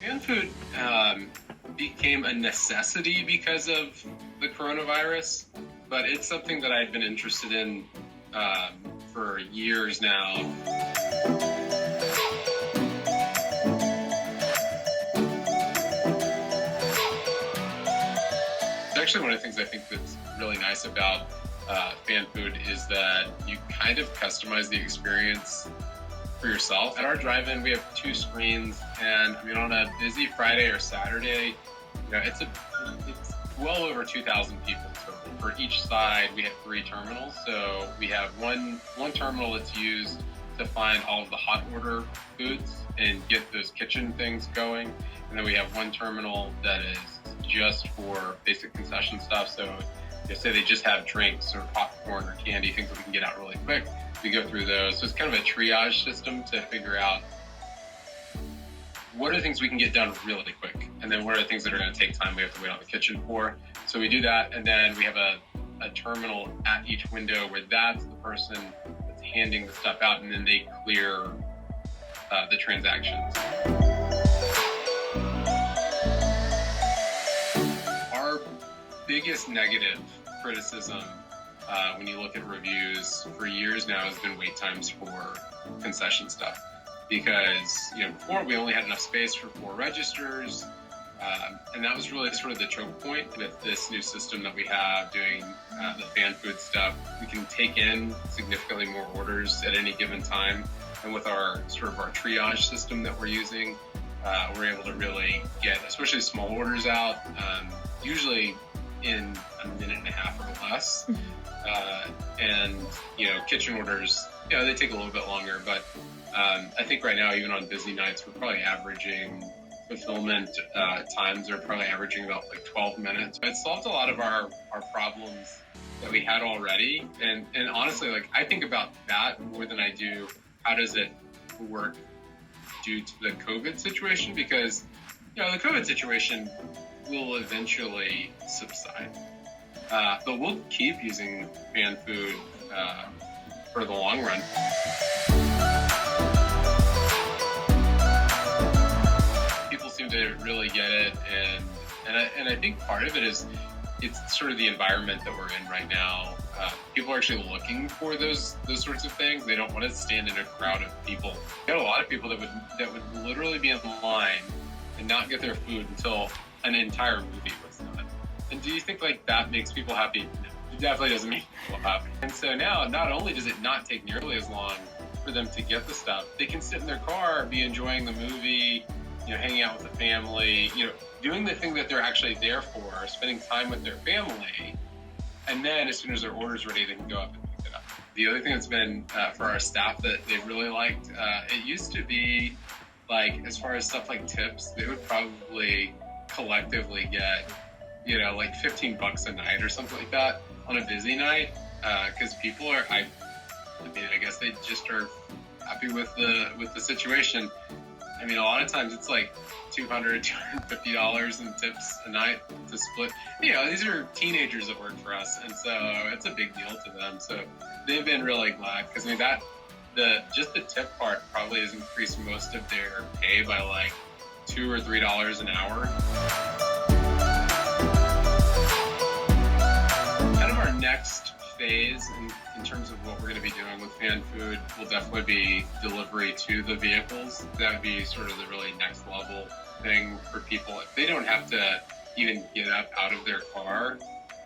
FanFood became a necessity because of the coronavirus, but it's something that I've been interested in for years now. It's actually one of the things I think that's really nice about FanFood is that you kind of customize the experience for yourself. At our drive-in, we have 2 screens, and I mean, on a busy Friday or Saturday, it's well over 2,000 people total. For each side, we have 3 terminals. So we have one terminal that's used to find all of the hot order foods and get those kitchen things going, and then we have one terminal that is just for basic concession stuff. So say they just have drinks or popcorn or candy, things that we can get out really quick. We go through those. So it's kind of a triage system to figure out what are the things we can get done really quick, and then what are the things that are going to take time we have to wait on the kitchen for. So we do that, and then we have a terminal at each window where that's the person that's handing the stuff out, and then they clear the transactions. Our biggest negative criticism when you look at reviews for years now has been wait times for concession stuff, because before we only had enough space for 4 registers, and that was really sort of the choke point. With this new system that we have doing the FanFood stuff, we can take in significantly more orders at any given time, and with our triage system that we're using, we're able to really get especially small orders out usually in a minute and a half or less. And kitchen orders, they take a little bit longer, but I think right now, even on busy nights, we're probably averaging fulfillment times are probably averaging about 12 minutes. It solved a lot of our problems that we had already, and honestly, I think about that more than I do how does it work due to the COVID situation, because the COVID situation will eventually subside. But we'll keep using FanFood for the long run. People seem to really get it, and I think part of it is it's sort of the environment that we're in right now. People are actually looking for those sorts of things. They don't want to stand in a crowd of people. We had a lot of people that would literally be in line and not get their food until an entire movie was done. And do you think that makes people happy? No, it definitely doesn't make people happy. And so now, not only does it not take nearly as long for them to get the stuff, they can sit in their car, be enjoying the movie, hanging out with the family, doing the thing that they're actually there for, spending time with their family. And then as soon as their order's ready, they can go up and pick it up. The other thing that's been for our staff that they've really liked, it used to be as far as stuff like tips, they would probably collectively get $15 a night or something like that on a busy night, because people are, I guess they just are happy with the situation. I mean, a lot of times it's $200, $250 in tips a night to split. These are teenagers that work for us, and so it's a big deal to them. So they've been really glad, because just the tip part probably has increased most of their pay by $2 or $3 an hour. Kind of our next phase in terms of what we're going to be doing with FanFood will definitely be delivery to the vehicles. That would be sort of the really next level thing for people. If they don't have to even get up out of their car,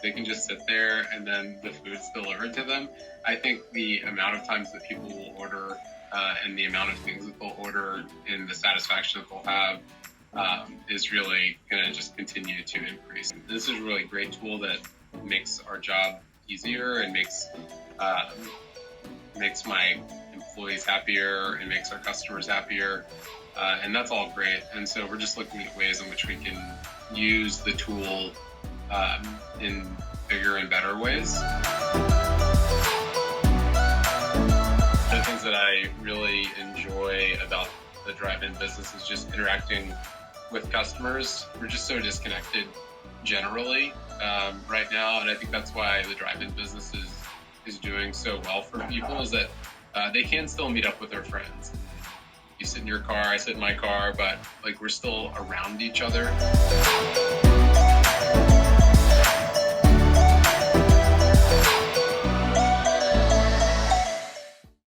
they can just sit there and then the food's delivered to them. I think the amount of times that people will order and the amount of things that they'll order and the satisfaction that they'll have is really going to just continue to increase. This is a really great tool that makes our job easier and makes my employees happier and makes our customers happier, and that's all great. And so we're just looking at ways in which we can use the tool in bigger and better ways. The things that I really enjoy about the drive-in business is just interacting with customers. We're just so disconnected generally right now, and I think that's why the drive-in business is doing so well for people, is that they can still meet up with their friends, You sit in your car, I sit in my car, but like we're still around each other.